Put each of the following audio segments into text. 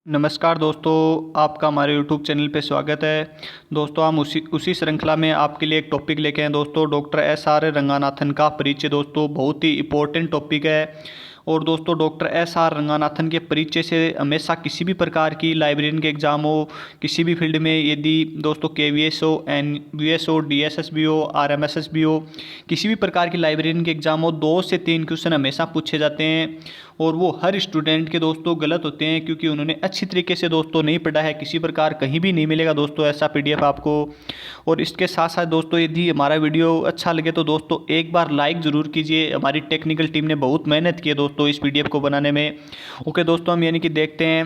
नमस्कार दोस्तों, आपका हमारे यूट्यूब चैनल पे स्वागत है। दोस्तों हम उसी श्रृंखला में आपके लिए एक टॉपिक लेके आए हैं दोस्तों। डॉक्टर एस आर रंगानाथन का परिचय दोस्तों बहुत ही इम्पोर्टेंट टॉपिक है। और दोस्तों डॉक्टर एस आर रंगानाथन के परिचय से हमेशा किसी भी प्रकार की लाइब्रेरियन के एग्ज़ाम हो, किसी भी फील्ड में, यदि दोस्तों KVS हो, NVS हो, DSS हो, RMSS हो, किसी भी प्रकार की लाइब्रेरियन के एग्ज़ाम हो, 2 से 3 क्वेश्चन हमेशा पूछे जाते हैं। और वो हर स्टूडेंट के दोस्तों गलत होते हैं, क्योंकि उन्होंने अच्छी तरीके से दोस्तों नहीं पढ़ा है। किसी प्रकार कहीं भी नहीं मिलेगा दोस्तों ऐसा PDF आपको। और इसके साथ साथ दोस्तों यदि हमारा वीडियो अच्छा लगे तो दोस्तों एक बार लाइक ज़रूर कीजिए। हमारी टेक्निकल टीम ने बहुत मेहनत की है दोस्तों इस PDF को बनाने में। ओके दोस्तों, हम यानी कि देखते हैं।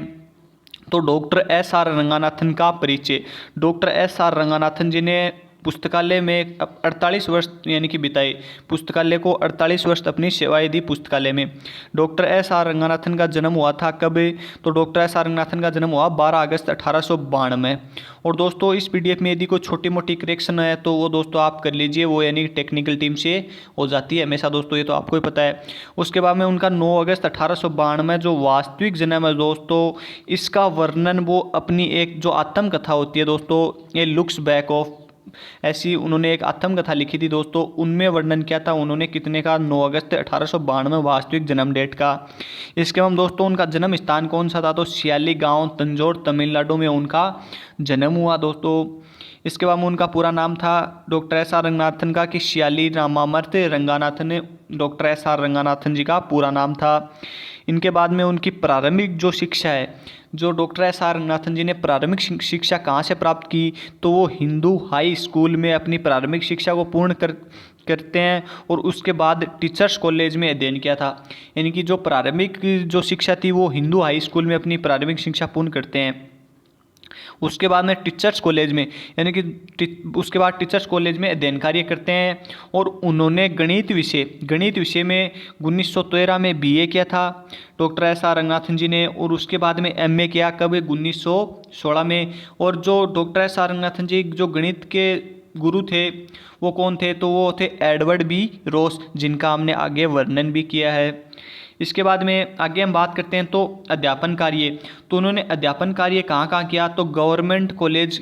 तो डॉक्टर एस आर रंगानाथन का परिचय। डॉक्टर एस आर रंगानाथन जी ने पुस्तकालय में 48 वर्ष यानी कि बिताए। पुस्तकालय को 48 वर्ष अपनी सेवाएं दी पुस्तकालय में। डॉक्टर एस आर रंगानाथन का जन्म हुआ था कब? तो डॉक्टर एस आर रंगानाथन का जन्म हुआ 12 अगस्त 1892। और दोस्तों इस PDF में यदि कोई छोटी मोटी करेक्शन है तो वो दोस्तों आप कर लीजिए, वो यानी टेक्निकल टीम से हो जाती है हमेशा दोस्तों, ये तो आपको ही पता है। उसके बाद में उनका 9 अगस्त 1892 जो वास्तविक जन्म है दोस्तों, इसका वर्णन वो अपनी एक जो आत्मकथा होती है दोस्तों, ये लुक्स बैक ऑफ, ऐसी उन्होंने एक आत्मकथा लिखी थी दोस्तों। उनमें वर्णन किया था उन्होंने कितने का? 9 अगस्त 1892 वास्तविक जन्म डेट का। इसके बाद दोस्तों उनका जन्म स्थान कौन सा था? तो सियाली गांव, तंजौर, तमिलनाडु में उनका जन्म हुआ दोस्तों। इसके बाद में उनका पूरा नाम था डॉक्टर एस आर रंगनाथन का कि Shiyali Ramamrita Ranganathan, doctor S R Ranganathan ji का पूरा नाम था। इनके बाद में उनकी प्रारंभिक जो शिक्षा है, जो डॉक्टर एस आर रंगनाथन जी ने प्रारंभिक शिक्षा कहाँ से प्राप्त की? तो वो हिंदू हाई स्कूल में अपनी प्रारंभिक शिक्षा को पूर्ण करते हैं। और उसके बाद टीचर्स कॉलेज में अध्ययन किया था। यानी कि जो प्रारंभिक जो शिक्षा थी वो हिंदू हाई स्कूल में अपनी प्रारंभिक शिक्षा पूर्ण करते हैं। उसके बाद में टीचर्स कॉलेज में यानी कि उसके बाद टीचर्स कॉलेज में अध्ययन कार्य करते हैं। और उन्होंने गणित विषय में 1913 में BA किया था डॉक्टर एस आर रंगनाथन जी ने। और उसके बाद में MA किया कब? 1916 में। और जो डॉक्टर एस आर रंगनाथन जी जो गणित के गुरु थे वो कौन थे? तो वो थे एडवर्ड B रॉस, जिनका हमने आगे वर्णन भी किया है। इसके बाद में आगे हम बात करते हैं तो अध्यापन कार्य। तो उन्होंने अध्यापन कार्य कहाँ कहाँ किया? तो गवर्नमेंट कॉलेज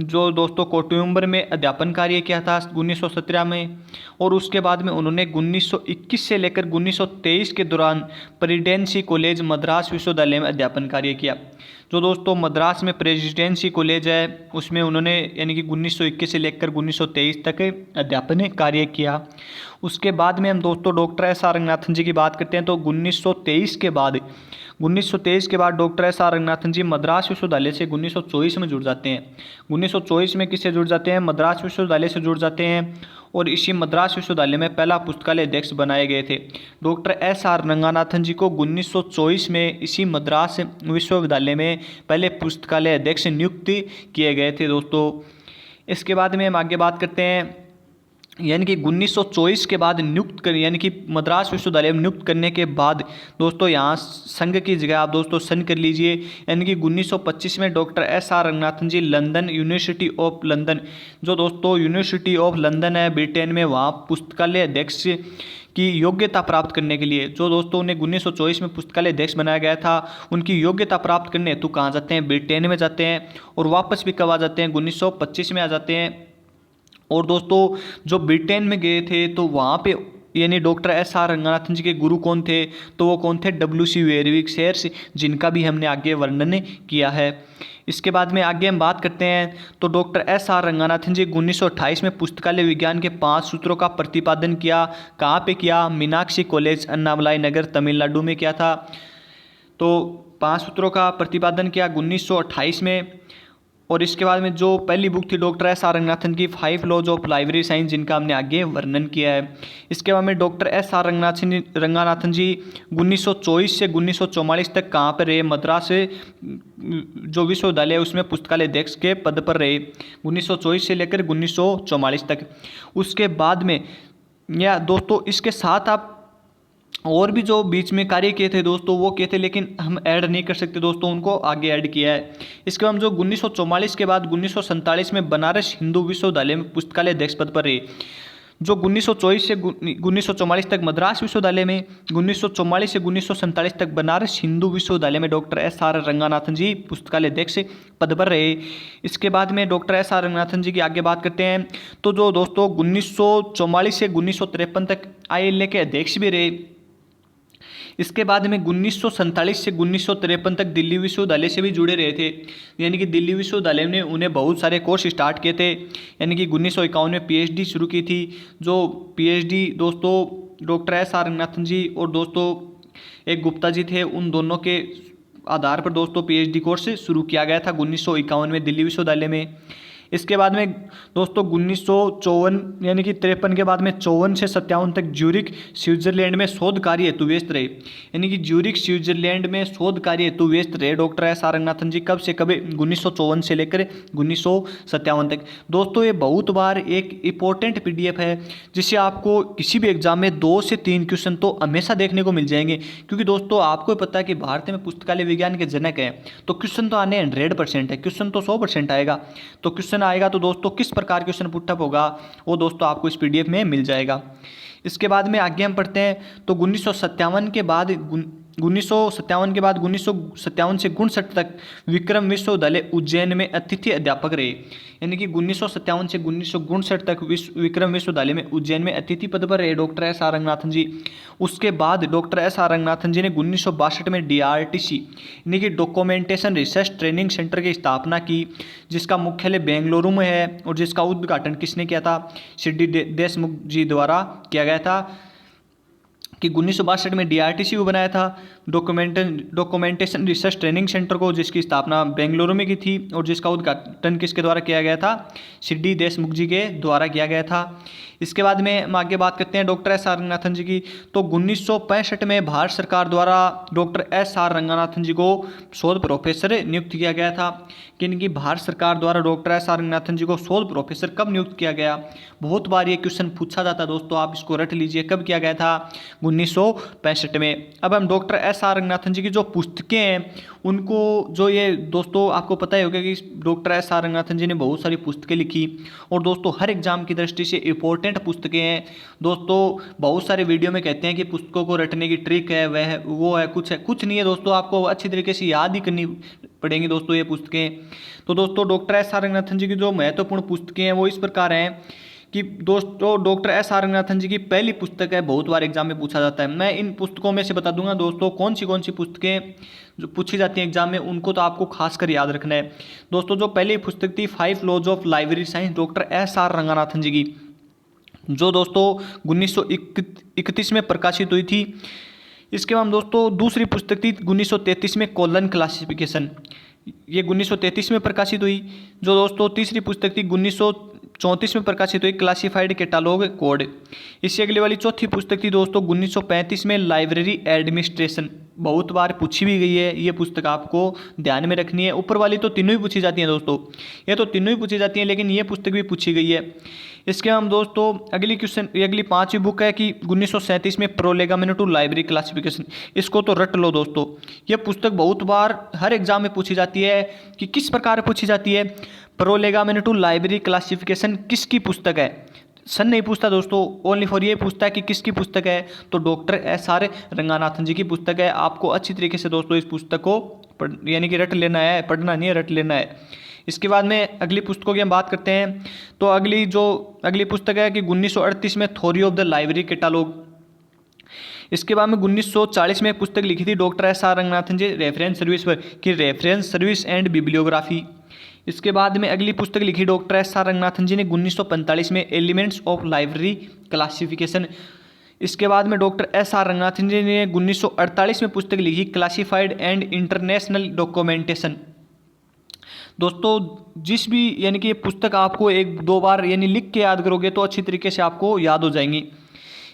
जो दोस्तों कोटुम्बर में अध्यापन कार्य किया था 1917 में। और उसके बाद में उन्होंने 1921 से लेकर 1923 के दौरान प्रेसिडेंसी कॉलेज मद्रास विश्वविद्यालय में अध्यापन कार्य किया। जो दोस्तों मद्रास में प्रेसिडेंसी कॉलेज है उसमें उन्होंने यानी कि 1921 से लेकर 1923 तक अध्यापन कार्य किया। उसके बाद में हम दोस्तों doctor S R Ranganathan ji की बात करते हैं तो 1923 के बाद डॉक्टर एस आर रंगनाथन जी मद्रास विश्वविद्यालय से 1924 में जुड़ जाते हैं। 1924 में किससे जुड़ जाते हैं? मद्रास विश्वविद्यालय से जुड़ जाते हैं। और इसी मद्रास विश्वविद्यालय में पहला पुस्तकालय अध्यक्ष बनाए गए थे। डॉक्टर एस आर रंगानाथन जी को 1924 में इसी मद्रास विश्वविद्यालय में पहले पुस्तकालय अध्यक्ष नियुक्त किए गए थे दोस्तों। इसके बाद में हम आगे बात करते हैं, यानी कि 1924 के बाद नियुक्त कर यानी कि मद्रास विश्वविद्यालय में नियुक्त करने के बाद दोस्तों यहाँ संघ की जगह आप दोस्तों सन कर लीजिए। यानी कि 1925 में doctor S R Ranganathan ji London university of London, जो दोस्तों यूनिवर्सिटी ऑफ लंदन है ब्रिटेन में, वहाँ पुस्तकालय अध्यक्ष की योग्यता प्राप्त करने के लिए, जो दोस्तों उन्हें 1924 में पुस्तकालय अध्यक्ष बनाया गया था, उनकी योग्यता प्राप्त करने हेतु कहाँ जाते हैं? ब्रिटेन में जाते हैं। और वापस भी कब आ जाते हैं? 1925 में आ जाते हैं। और दोस्तों जो ब्रिटेन में गए थे तो वहाँ पे यानी डॉक्टर एस आर रंगानाथन जी के गुरु कौन थे? तो वो कौन थे? WC वेरविखियर, जिनका भी हमने आगे वर्णन किया है। इसके बाद में आगे हम बात करते हैं तो डॉक्टर एस आर रंगानाथन जी 1928 में पुस्तकालय विज्ञान के 5 सूत्रों का प्रतिपादन किया। कहाँ पे किया? मीनाक्षी कॉलेज, अन्नामलाई नगर, तमिलनाडु में किया था। तो 5 सूत्रों का प्रतिपादन किया 1928 में। और इसके बाद में जो पहली बुक थी डॉक्टर एस आर रंगनाथन की 5 लॉज ऑफ लाइब्रेरी साइंस, जिनका हमने आगे वर्णन किया है। इसके बाद में डॉक्टर एस आर रंगानाथन जी 1924 से 1944 तक कहाँ पर रहे? मद्रास जो विश्वविद्यालय है उसमें पुस्तकालय अध्यक्ष के पद पर रहे 1924 से लेकर 1944 तक। उसके बाद में या दोस्तों इसके साथ आप और भी जो बीच में कार्य किए थे दोस्तों वो किए थे, लेकिन हम ऐड नहीं कर सकते दोस्तों, उनको आगे ऐड किया है। इसके बाद हम जो 1944 के बाद 1947 में बनारस हिंदू विश्वविद्यालय में पुस्तकालय अध्यक्ष पद पर रहे। जो 1924 से 1944 तक मद्रास विश्वविद्यालय में, 1944 से 1947 तक बनारस हिंदू विश्वविद्यालय में डॉक्टर एस आर रंगनाथन जी पुस्तकालय अध्यक्ष पद पर रहे। इसके बाद में doctor S R Ranganathan ji की आगे बात करते हैं। तो जो दोस्तों 1944 से 1953 तक ILA के अध्यक्ष भी रहे। इसके बाद में 1947 से 1953 तक दिल्ली विश्वविद्यालय से भी जुड़े रहे थे, यानी कि दिल्ली विश्वविद्यालय ने उन्हें बहुत सारे कोर्स स्टार्ट किए थे। यानी कि 1951 में PhD शुरू की थी। जो PhD दोस्तों डॉक्टर एस आर रंगनाथन जी और दोस्तों एक गुप्ता जी थे, उन दोनों के आधार पर दोस्तों PhD कोर्स शुरू किया गया था 1951 में दिल्ली विश्वविद्यालय में। इसके बाद में दोस्तों 1954 यानी कि 53 के बाद में 54 से 57 तक ज्यूरिख स्विट्जरलैंड में शोध कार्य हेतु व्यस्त रहे। यानी कि ज्यूरिख स्विट्जरलैंड में शोध कार्य हेतु व्यस्त रहे डॉक्टर एस आर रंगनाथन जी। कब से कब? 1954 से लेकर 1957 तक। दोस्तों ये बहुत बार एक इंपॉर्टेंट PDF है, जिससे आपको किसी भी एग्जाम में 2 से 3 क्वेश्चन तो हमेशा देखने को मिल जाएंगे। क्योंकि दोस्तों आपको पता है कि भारत में पुस्तकालय विज्ञान के जनक है, तो क्वेश्चन तो आने 100% है, क्वेश्चन तो 100% आएगा। तो क्वेश्चन आएगा तो दोस्तों किस प्रकार क्वेश्चन पुटअप होगा वो दोस्तों आपको इस PDF में मिल जाएगा। इसके बाद में आगे हम पढ़ते हैं। तो 1957 के बाद 1957 से 1959 तक विक्रम विश्वविद्यालय उज्जैन में अतिथि अध्यापक रहे। यानी कि 1957 से 1959 तक विक्रम विश्वविद्यालय में उज्जैन में अतिथि पद पर रहे डॉक्टर एस आर रंगनाथन जी। उसके बाद डॉक्टर एस आर रंगनाथन जी ने 1962 में DRTC यानी कि डॉक्यूमेंटेशन रिसर्च ट्रेनिंग सेंटर की स्थापना की, जिसका मुख्यालय बेंगलुरु में है और जिसका उद्घाटन किसने किया था? CD देशमुख जी द्वारा किया गया था। कि 1962 में DRTC को बनाया था, डॉक्यूमेंटेशन रिसर्च ट्रेनिंग सेंटर को, जिसकी स्थापना बेंगलुरु में की थी और जिसका उद्घाटन किसके द्वारा किया गया था? CD देशमुख जी के द्वारा किया गया था। इसके बाद में हम आगे बात करते हैं doctor S R Ranganathan ji की। तो 1965 में भारत सरकार द्वारा डॉक्टर एस आर रंगनाथन जी को शोध प्रोफेसर नियुक्त किया गया था। कि भारत सरकार द्वारा डॉक्टर एस आर रंगनाथन जी को शोध प्रोफेसर कब नियुक्त किया गया? बहुत बार ये क्वेश्चन पूछा जाता है दोस्तों, आप इसको रट लीजिए। कब किया गया था? 1965 में। अब हम doctor S R Ranganathan ji की जो पुस्तकें हैं उनको, जो ये दोस्तों आपको पता ही होगा कि डॉक्टर एस आर रंगनाथन जी ने बहुत सारी पुस्तकें लिखी और दोस्तों हर एग्जाम की दृष्टि से इंपॉर्टेंट पुस्तकें हैं। दोस्तों बहुत सारे वीडियो में कहते हैं कि पुस्तकों को रटने की ट्रिक है, वह है, वो है, कुछ नहीं है दोस्तों, आपको अच्छी तरीके से याद ही करनी पड़ेंगी दोस्तों ये पुस्तकें। तो दोस्तों doctor S R Ranganathan ji की जो महत्वपूर्ण पुस्तकें हैं वो इस प्रकार हैं कि दोस्तों doctor S R Ranganathan ji की पहली पुस्तक है, बहुत बार एग्जाम में पूछा जाता है। मैं इन पुस्तकों में से बता दूंगा दोस्तों कौन सी पुस्तकें जो पूछी जाती हैं एग्जाम में, उनको तो आपको खासकर याद रखना है। दोस्तों जो पहली पुस्तक थी 5 laws of library science doctor S R Ranganathan ji की, जो दोस्तों 1931 में प्रकाशित हुई थी। इसके बाद दोस्तों दूसरी पुस्तक थी 1933 में कॉलन क्लासिफिकेशन, ये 1933 में प्रकाशित हुई। जो दोस्तों तीसरी पुस्तक थी 1934 में प्रकाशित हुई क्लासिफाइड कैटालॉग कोड। इससे अगली वाली चौथी पुस्तक थी दोस्तों 1935 में लाइब्रेरी एडमिनिस्ट्रेशन, बहुत बार पूछी भी गई है, ये पुस्तक आपको ध्यान में रखनी है। ऊपर वाली तो तीनों ही पूछी जाती हैं दोस्तों, ये तो तीनों ही पूछी जाती हैं, लेकिन ये पुस्तक भी पूछी गई है। इसके हम दोस्तों अगली 5वीं बुक है कि 1937 में प्रोलेगामेंट टू लाइब्रेरी क्लासिफिकेशन, इसको तो रट लो दोस्तों। ये पुस्तक बहुत बार हर एग्जाम में पूछी जाती है कि किस प्रकार पूछी जाती है, प्रोलेगामेंट टू लाइब्रेरी क्लासिफिकेशन किसकी पुस्तक है? सन नहीं पूछता दोस्तों, ओनली फॉर ये पूछता है कि किसकी पुस्तक है, तो doctor S R Ranganathan ji की पुस्तक है। आपको अच्छी तरीके से दोस्तों इस पुस्तक को यानी कि रट लेना है, पढ़ना नहीं है, रट लेना है। इसके बाद में अगली पुस्तकों की हम बात करते हैं। तो अगली पुस्तक है कि 1938 में theory of the library catalogue. इसके बाद में 1940 में एक पुस्तक लिखी थी डॉक्टर एस आर रंगनाथन जी रेफरेंस सर्विस पर, कि रेफरेंस सर्विस एंड बिब्लियोग्राफी। इसके बाद में अगली पुस्तक लिखी डॉक्टर एस आर रंगनाथन जी ने 1945 में एलिमेंट्स ऑफ लाइब्रेरी क्लासिफिकेशन। इसके बाद में डॉक्टर एस आर रंगनाथन जी ने 1948 में पुस्तक लिखी क्लासिफाइड एंड इंटरनेशनल डॉक्यूमेंटेशन। दोस्तों जिस भी यानी कि ये पुस्तक आपको 1-2 बार यानी लिख के याद करोगे तो अच्छी तरीके से आपको याद हो जाएंगी।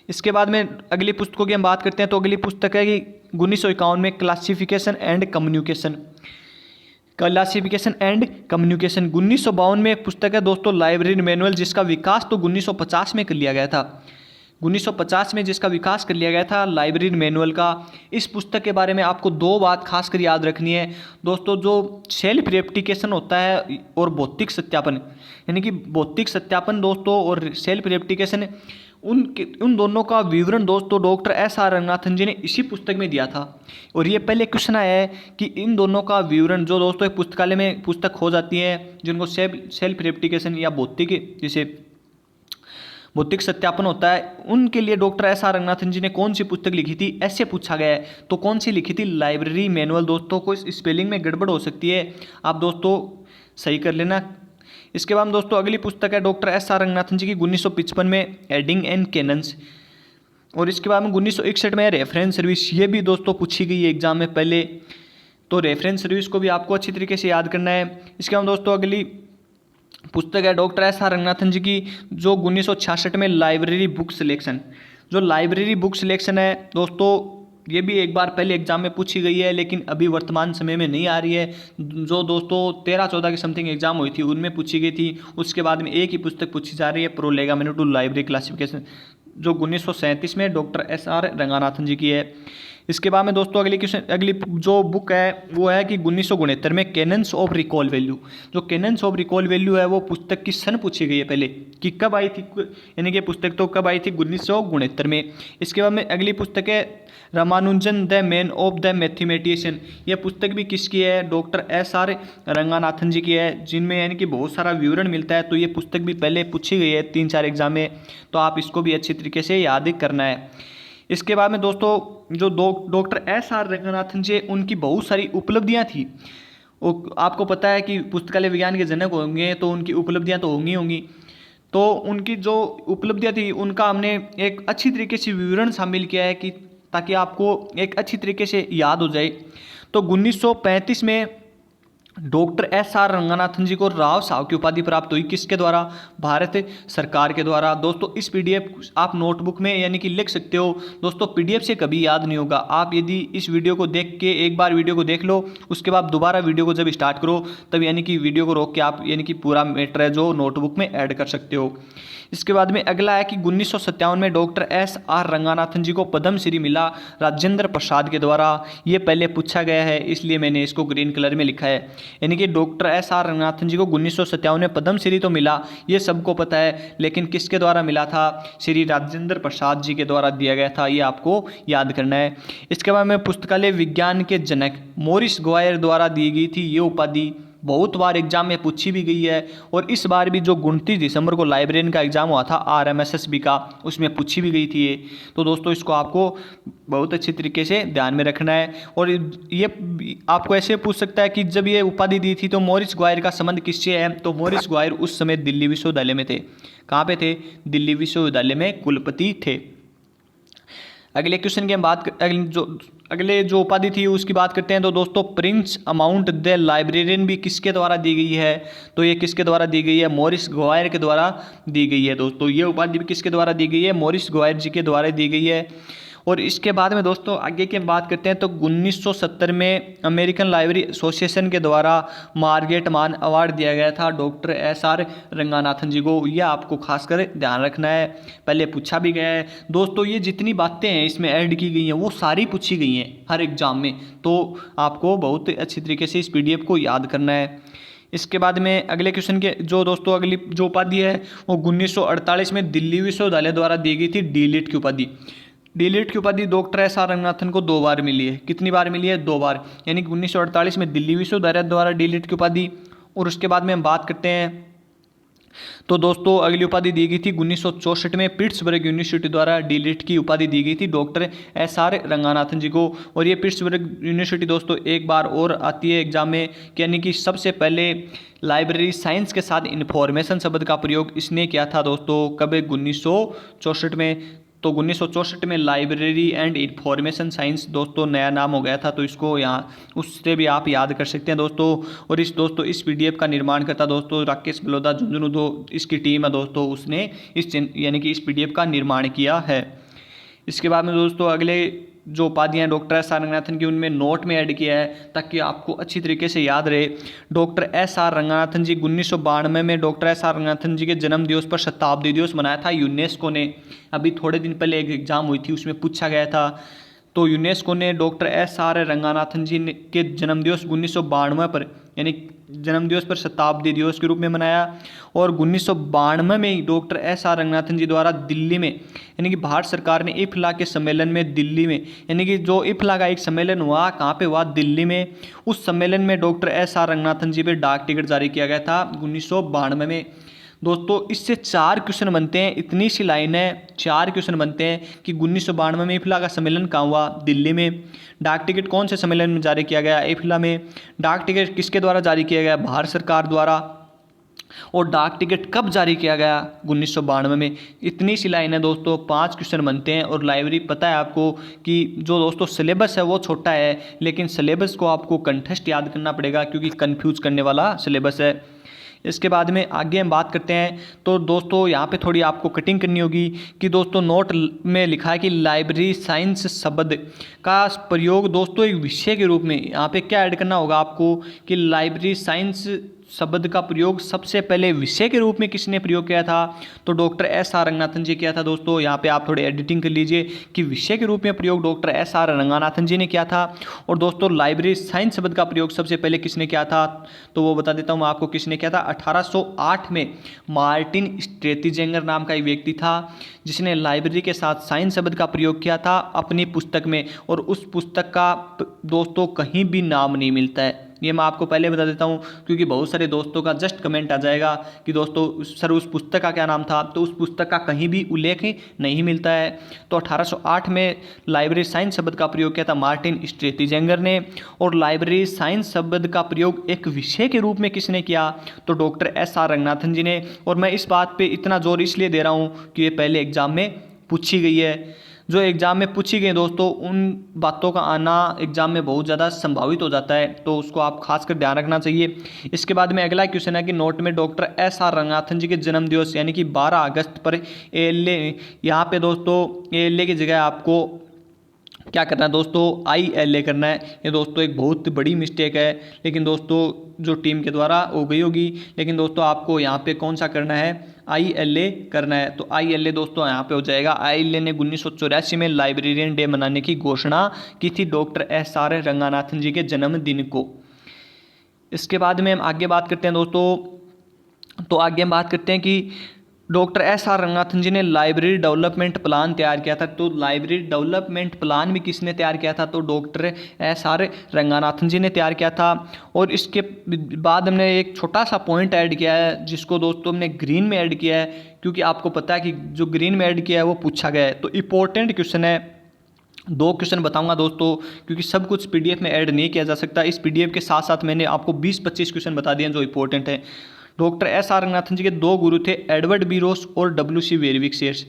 इसके बाद में अगली पुस्तकों की हम बात करते हैं। तो अगली पुस्तक है कि 1951 में क्लासिफिकेशन एंड कम्युनिकेशन। 1952 में एक पुस्तक है दोस्तों लाइब्रेरी मैनुअल, जिसका विकास तो 1950 में कर लिया गया था। 1950 में जिसका विकास कर लिया गया था लाइब्रेरी मैनुअल का। इस पुस्तक के बारे में आपको 2 बात खासकर याद रखनी है दोस्तों, जो सेल्फ रेप्लिकेशन होता है और भौतिक सत्यापन, यानी कि भौतिक सत्यापन दोस्तों और सेल्फ रेप्लिकेशन उन दोनों का विवरण दोस्तों डॉक्टर एस आर रंगनाथन जी ने इसी पुस्तक में दिया था। और ये पहले क्वेश्चन आया है कि इन दोनों का विवरण जो दोस्तों एक पुस्तकालय में पुस्तक हो जाती है जिनको सेल्फ रेप्लिकेशन या भौतिक सत्यापन होता है, उनके लिए डॉक्टर एस आर रंगनाथन जी ने कौन सी पुस्तक लिखी थी, ऐसे पूछा गया है। तो कौन सी लिखी थी, लाइब्रेरी मैनुअल। दोस्तों को स्पेलिंग में गड़बड़ हो सकती है, आप दोस्तों सही कर लेना। इसके बाद दोस्तों अगली पुस्तक है doctor S R Ranganathan ji की 1955 में एडिंग एंड कैनन्स। और इसके बाद में 1961 में रेफरेंस सर्विस, ये भी दोस्तों पूछी गई है एग्जाम में पहले, तो रेफरेंस सर्विस को भी आपको अच्छी तरीके से याद करना है। इसके बाद दोस्तों अगली पुस्तक है doctor S R Ranganathan ji की जो 1966 में लाइब्रेरी बुक सिलेक्शन। जो लाइब्रेरी बुक सिलेक्शन है दोस्तों, ये भी एक बार पहले एग्जाम में पूछी गई है लेकिन अभी वर्तमान समय में नहीं आ रही है। जो दोस्तों 13-14 की समथिंग एग्जाम हुई थी उनमें पूछी गई थी। उसके बाद में एक ही पुस्तक पूछी जा रही है, प्रोलेगामेंट टू लाइब्रेरी क्लासिफिकेशन, जो 1937 में doctor S R Ranganathan ji की है। इसके बाद में दोस्तों अगली जो बुक है वो है कि 1969 में कैनन्स ऑफ रिकॉल वैल्यू। जो कैनन्स ऑफ रिकॉल वैल्यू है वो पुस्तक की सन पूछी गई है पहले कि कब आई थी, यानी कि पुस्तक तो कब आई थी, 1969 में। इसके बाद में अगली पुस्तक है Ramanujan the man of the mathematician. यह पुस्तक भी किसकी है, doctor S R Ranganathan ji की है, जिनमें यानी कि बहुत सारा विवरण मिलता है। तो ये पुस्तक भी पहले पूछी गई है 3-4 एग्जाम में, तो आप इसको भी अच्छी तरीके से याद करना है। इसके बाद में दोस्तों जो डॉक्टर एस आर रंगनाथन जी, उनकी बहुत सारी उपलब्धियां थी। वो आपको पता है कि पुस्तकालय विज्ञान के जनक होंगे तो उनकी उपलब्धियां तो होंगी। तो उनकी जो उपलब्धियां थी उनका हमने एक अच्छी तरीके से विवरण शामिल किया है कि ताकि आपको एक अच्छी तरीके से याद हो जाए। तो 1935 में डॉक्टर एस आर रंगनाथन जी को राव साहब की उपाधि प्राप्त हुई, किसके द्वारा, भारत सरकार के द्वारा। दोस्तों इस पीडीएफ आप नोटबुक में यानी कि लिख सकते हो। दोस्तों पीडीएफ से कभी याद नहीं होगा, आप यदि इस वीडियो को देख के एक बार वीडियो को देख लो, उसके बाद दोबारा वीडियो को जब स्टार्ट करो तब यानी कि वीडियो को रोक के आप यानी कि पूरा मैटर है जो नोटबुक में ऐड कर सकते हो। इसके बाद में अगला है कि 1957 में डॉक्टर एस आर रंगनाथन जी को पद्मश्री मिला राजेंद्र प्रसाद के द्वारा। ये पहले पूछा गया है इसलिए मैंने इसको ग्रीन कलर में लिखा है, यानी कि डॉक्टर एस आर रंगनाथन जी को 1957 में पद्मश्री तो मिला, ये सबको पता है, लेकिन किसके द्वारा मिला था, श्री राजेंद्र प्रसाद जी के द्वारा दिया गया था, ये आपको याद करना है। इसके बाद में पुस्तकालय विज्ञान के जनक मॉरिस ग्वायर द्वारा दी गई थी ये उपाधि, बहुत बार एग्जाम में पूछी भी गई है। और इस बार भी जो 29 दिसंबर को लाइब्रेरियन का एग्जाम हुआ था RMSSB का, उसमें पूछी भी गई थी ये। तो दोस्तों इसको आपको बहुत अच्छी तरीके से ध्यान में रखना है। और ये आपको ऐसे पूछ सकता है कि जब ये उपाधि दी थी तो मॉरिस ग्वायर का संबंध किससे है, तो मॉरिस ग्वायर उस समय दिल्ली विश्वविद्यालय में थे। कहाँ पे थे, दिल्ली विश्वविद्यालय में कुलपति थे। अगले क्वेश्चन की हम अगले जो उपाधि थी उसकी बात करते हैं। तो दोस्तों प्रिंस अमाउंट द लाइब्रेरियन भी किसके द्वारा दी गई है, तो ये किसके द्वारा दी गई है, मॉरिस ग्वायर के द्वारा दी गई है। दोस्तों ये उपाधि भी किसके द्वारा दी गई है, मॉरिस ग्वायर जी के द्वारा दी गई है। और इसके बाद में दोस्तों आगे की हम बात करते हैं तो 1970 में अमेरिकन लाइब्रेरी एसोसिएशन के द्वारा मार्गेट मान अवार्ड दिया गया था डॉक्टर एस आर रंगनाथन जी को। यह आपको खासकर ध्यान रखना है, पहले पूछा भी गया है। दोस्तों ये जितनी बातें हैं इसमें ऐड की गई हैं वो सारी पूछी गई हैं हर एग्जाम में, तो आपको बहुत अच्छी तरीके से इस PDF को याद करना है। इसके बाद में अगले क्वेश्चन के जो दोस्तों अगली जो उपाधि है वो 1948 में दिल्ली विश्वविद्यालय द्वारा दी गई थी डीलिट की उपाधि। डीलिट की उपाधि डॉक्टर एस आर रंगनाथन को 2 बार मिली है। कितनी बार मिली है, 2 बार, यानी कि 1948 में दिल्ली विश्वविद्यालय द्वारा डीलिट की उपाधि। और उसके बाद में हम बात करते हैं तो दोस्तों अगली उपाधि दी गई थी 1964 में पिट्सबर्ग यूनिवर्सिटी द्वारा डीलिट की उपाधि दी गई थी डॉक्टर एस आर रंगनाथन जी को। और ये पिट्सबर्ग यूनिवर्सिटी दोस्तों एक बार और आती है एग्जाम में, यानी कि सबसे पहले लाइब्रेरी साइंस के साथ इंफॉर्मेशन शब्द का प्रयोग इसने किया था दोस्तों, कब, 1964 में। तो 1964 में लाइब्रेरी एंड इंफॉर्मेशन साइंस दोस्तों नया नाम हो गया था, तो इसको यहाँ उससे भी आप याद कर सकते हैं दोस्तों। और इस PDF का निर्माण करता दोस्तों राकेश बलोदा झुंझुनू, दो इसकी टीम है दोस्तों, उसने यानी कि इस PDF का निर्माण किया है। इसके बाद में दोस्तों अगले जो उपाधियाँ डॉक्टर एस आर रंगनाथन की उनमें नोट में ऐड किया है ताकि आपको अच्छी तरीके से याद रहे। डॉक्टर एस आर रंगनाथन जी 1992 में डॉक्टर एस आर रंगनाथन जी के जन्म दिवस पर शताब्दी दिवस मनाया था यूनेस्को ने। अभी थोड़े दिन पहले एक एग्जाम हुई थी उसमें पूछा गया था। तो यूनेस्को ने डॉक्टर एस आर रंगनाथन जी के जन्म दिवस 1992 पर यानी जन्मदिवस पर शताब्दी दिवस के रूप में मनाया। और 1992 में डॉक्टर एस आर रंगनाथन जी द्वारा दिल्ली में यानी कि भारत सरकार ने इफ्ला के सम्मेलन में दिल्ली में यानी कि जो इफ्ला का एक सम्मेलन हुआ कहाँ पे हुआ, दिल्ली में। उस सम्मेलन में डॉक्टर एस आर रंगनाथन जी पे डाक टिकट जारी किया गया था 1992 में। दोस्तों इससे 4 क्वेश्चन बनते हैं, इतनी सी लाइन है, 4 क्वेश्चन बनते हैं कि 1992 में इफ्ला का सम्मेलन कहाँ हुआ, दिल्ली में। डाक टिकट कौन से सम्मेलन में जारी किया गया, इफ्ला में। डाक टिकट किसके द्वारा जारी किया गया, भारत सरकार द्वारा। और डाक टिकट कब जारी किया गया, 1992 में। इतनी सी लाइन है दोस्तों, 5 क्वेश्चन बनते हैं। और लाइब्रेरी पता है आपको कि जो दोस्तों सिलेबस है वो छोटा है, लेकिन सिलेबस को आपको कंठस्थ याद करना पड़ेगा क्योंकि कन्फ्यूज करने वाला सिलेबस है। इसके बाद में आगे हम बात करते हैं तो दोस्तों यहाँ पे थोड़ी आपको कटिंग करनी होगी कि दोस्तों नोट में लिखा है कि लाइब्रेरी साइंस शब्द का प्रयोग दोस्तों एक विषय के रूप में, यहाँ पे क्या ऐड करना होगा आपको कि लाइब्रेरी साइंस शब्द का प्रयोग सबसे पहले विषय के रूप में किसने प्रयोग किया था, तो डॉक्टर एस आर रंगनाथन जी किया था। दोस्तों यहाँ पे आप थोड़ी एडिटिंग कर लीजिए कि विषय के रूप में प्रयोग डॉक्टर एस आर रंगनाथन जी ने किया था। और दोस्तों लाइब्रेरी साइंस शब्द का प्रयोग सबसे पहले किसने किया था, तो वो बता देता हूँ मैं आपको किसने किया था। 1808 में मार्टिन स्ट्रेतीजेंगर नाम का एक व्यक्ति था जिसने लाइब्रेरी के साथ साइंस शब्द का प्रयोग किया था अपनी पुस्तक में। और उस पुस्तक का दोस्तों कहीं भी नाम नहीं मिलता है, ये मैं आपको पहले बता देता हूँ क्योंकि बहुत सारे दोस्तों का जस्ट कमेंट आ जाएगा कि दोस्तों सर उस पुस्तक का क्या नाम था, तो उस पुस्तक का कहीं भी उल्लेख नहीं मिलता है। तो 1808 में लाइब्रेरी साइंस शब्द का प्रयोग किया था मार्टिन स्ट्रेतीजेंगर ने। और लाइब्रेरी साइंस शब्द का प्रयोग एक विषय के रूप में किसने किया, तो डॉक्टर एस आर रंगनाथन जी ने। और मैं इस बात पर इतना जोर इसलिए दे रहा हूँ कि ये पहले एग्जाम में पूछी गई है। जो एग्ज़ाम में पूछी गई दोस्तों उन बातों का आना एग्ज़ाम में बहुत ज़्यादा संभावित हो जाता है, तो उसको आप खासकर ध्यान रखना चाहिए। इसके बाद में अगला क्वेश्चन है कि नोट में डॉक्टर एस आर रंगनाथन जी के जन्म दिवस यानी कि 12 अगस्त पर ALA, यहाँ पे दोस्तों ALA की जगह आपको क्या करना है दोस्तों, ILA करना है। ये दोस्तों एक बहुत बड़ी मिस्टेक है, लेकिन दोस्तों जो टीम के द्वारा हो गई होगी, लेकिन दोस्तों आपको यहाँ पे कौन सा करना है, ILA करना है। तो ILA दोस्तों यहाँ पे हो जाएगा। ILA ने 1984 में लाइब्रेरियन डे मनाने की घोषणा की थी डॉक्टर एस आर रंगनाथन जी के जन्मदिन को। इसके बाद में हम आगे बात करते हैं दोस्तों, तो आगे हम बात करते हैं कि डॉक्टर एस आर रंगनाथन जी ने लाइब्रेरी डेवलपमेंट प्लान तैयार किया था। तो लाइब्रेरी डेवलपमेंट प्लान भी किसने तैयार किया था, तो डॉक्टर एस आर रंगनाथन जी ने तैयार किया था। और इसके बाद हमने एक छोटा सा पॉइंट ऐड किया है जिसको दोस्तों हमने ग्रीन में ऐड किया है क्योंकि आपको पता है कि जो ग्रीन में ऐड किया है वो पूछा गया है। तो इंपॉर्टेंट क्वेश्चन है, 2 क्वेश्चन बताऊंगा दोस्तों क्योंकि सब कुछ PDF में ऐड नहीं किया जा सकता। इस PDF के साथ साथ मैंने आपको 20-25 क्वेश्चन बता दिए जो इंपॉर्टेंट है। डॉक्टर एस आर रंगनाथन जी के 2 गुरु थे, एडवर्ड बी रोस और WC वेरविक्सेस।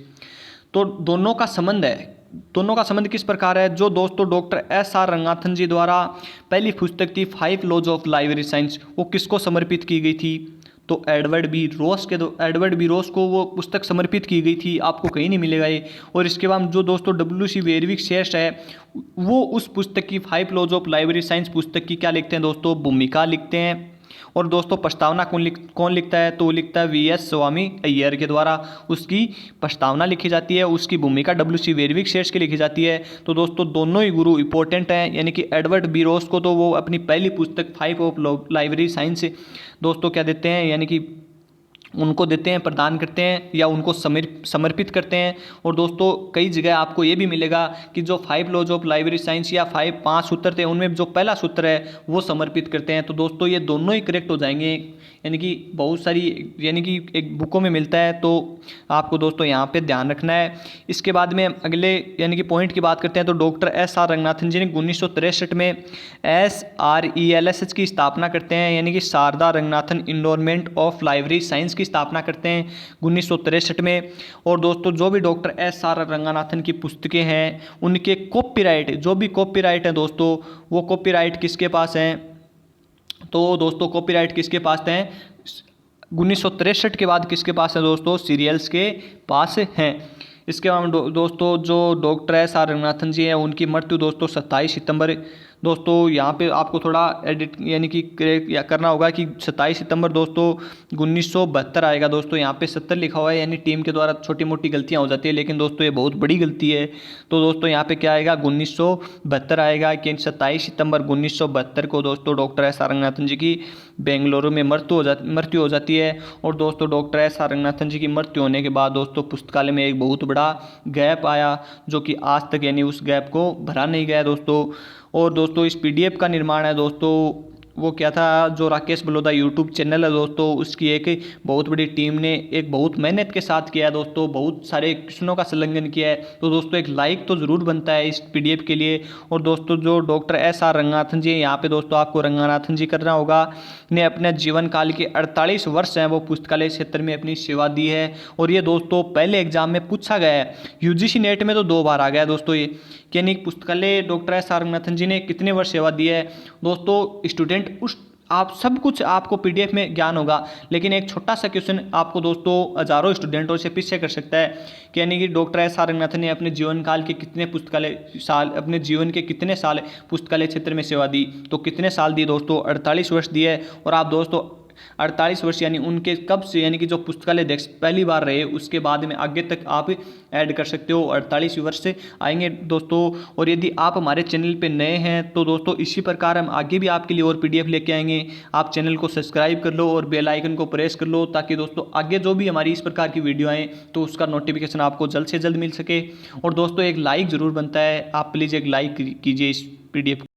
तो दोनों का संबंध किस प्रकार है, जो दोस्तों डॉक्टर एस आर रंगनाथन जी द्वारा पहली पुस्तक थी 5 लॉज ऑफ लाइब्रेरी साइंस, वो किसको समर्पित की गई थी, तो एडवर्ड बी रोस को वो पुस्तक समर्पित की गई थी, आपको कहीं नहीं मिलेगा ये। और इसके बाद जो दोस्तों WC वेरविक्सेस है वो उस पुस्तक की 5 लॉज ऑफ लाइब्रेरी साइंस पुस्तक की क्या लिखते हैं दोस्तों, भूमिका लिखते हैं। और दोस्तों प्रस्तावना कौन लिखता है, तो वो लिखता है VS स्वामी अय्यर के द्वारा उसकी प्रस्तावना लिखी जाती है, उसकी भूमिका WC वेरविक्सेस की लिखी जाती है। तो दोस्तों दोनों ही गुरु इंपॉर्टेंट हैं, यानी कि एडवर्ड बी रोस को तो वो अपनी पहली पुस्तक 5 ऑफ लाइब्रेरी साइंस दोस्तों क्या देते हैं, यानी कि उनको देते हैं, प्रदान करते हैं या उनको समर्पित करते हैं। और दोस्तों कई जगह आपको ये भी मिलेगा कि जो 5 लॉज ऑफ लाइब्रेरी साइंस या 5 सूत्र थे उनमें जो पहला सूत्र है वो समर्पित करते हैं। तो दोस्तों ये दोनों ही करेक्ट हो जाएंगे, यानी कि बहुत सारी यानी कि एक बुकों में मिलता है, तो आपको दोस्तों यहाँ पे ध्यान रखना है। इसके बाद में अगले यानी कि पॉइंट की बात करते हैं, तो डॉक्टर एस आर रंगनाथन जी ने 1963 में SRELSH की स्थापना करते हैं, यानी कि Sarada Ranganathan endowment of library science की स्थापना करते हैं 1963 में। और दोस्तों जो भी डॉक्टर एस आर रंगनाथन की पुस्तकें हैं उनके कॉपीराइट, जो भी कॉपीराइट है दोस्तों वो कॉपीराइट किसके पास हैं, तो दोस्तों कॉपीराइट किसके पास हैं, 1963 के बाद किसके पास है दोस्तों, सीरियल्स के पास हैं। इसके बाद दोस्तों जो डॉक्टर एस आर रंगनाथन जी हैं उनकी मृत्यु दोस्तों 27 सितंबर दोस्तों यहाँ पे आपको थोड़ा एडिट यानी कि करना होगा कि 27 सितंबर दोस्तों 1972 आएगा। दोस्तों यहाँ पे 70 लिखा हुआ है, यानी टीम के द्वारा छोटी मोटी गलतियाँ हो जाती है, लेकिन दोस्तों ये बहुत बड़ी गलती है। तो दोस्तों यहाँ पे क्या आएगा, 1972 आएगा कि 27 सितंबर 1972 को दोस्तों doctor S R Ranganathan ji की बेंगलुरु में मृत्यु हो जाती है। और दोस्तों doctor S R Ranganathan ji की मृत्यु होने के बाद दोस्तों पुस्तकालय में एक बहुत बड़ा गैप आया, जो कि आज तक यानी उस गैप को भरा नहीं गया दोस्तों। और दोस्तों इस पीडीएफ का निर्माण है दोस्तों, वो क्या था, जो राकेश बलौदा यूट्यूब चैनल है दोस्तों, उसकी एक बहुत बड़ी टीम ने एक बहुत मेहनत के साथ किया है दोस्तों, बहुत सारे क्वेश्चनों का संलग्न किया है। तो दोस्तों एक लाइक तो ज़रूर बनता है इस पीडीएफ के लिए। और दोस्तों जो डॉक्टर एस आर रंगनाथन जी, यहाँ पे दोस्तों आपको रंगनाथन जी करना होगा, ने अपने जीवन काल के 48 वर्ष हैं वो पुस्तकालय क्षेत्र में अपनी सेवा दी है। और ये दोस्तों पहले एग्जाम में पूछा गया है, यूजीसी नेट में तो 2 बार आ गया है दोस्तों ये, यानी पुस्तकालय डॉक्टर एस आर रंगनाथन जी ने कितने वर्ष सेवा दी है। दोस्तों स्टूडेंट उस आप सब कुछ आपको पीडीएफ में ज्ञान होगा, लेकिन एक छोटा सा क्वेश्चन आपको दोस्तों हजारों स्टूडेंटों से पीछे कर सकता है कि यानी कि डॉक्टर एस आर रंगनाथन ने अपने जीवन काल के कितने पुस्तकालय साल, अपने जीवन के कितने साल पुस्तकालय क्षेत्र में सेवा दी। तो कितने साल दिए दोस्तों, 48 वर्ष दिए। और आप दोस्तों 48 वर्ष यानी उनके कब से, यानी कि जो पुस्तकालय अध्यक्ष पहली बार रहे उसके बाद में आगे तक आप ऐड कर सकते हो, 48 वर्ष से आएंगे दोस्तों। और यदि आप हमारे चैनल पे नए हैं तो दोस्तों इसी प्रकार हम आगे भी आपके लिए और पीडीएफ लेके आएंगे। आप चैनल को सब्सक्राइब कर लो और बेल आइकन को प्रेस कर लो, ताकि दोस्तों आगे जो भी हमारी इस प्रकार की वीडियो आए तो उसका नोटिफिकेशन आपको जल्द से जल्द मिल सके। और दोस्तों एक लाइक ज़रूर बनता है, आप प्लीज़ एक लाइक कीजिए इस पीडीएफ।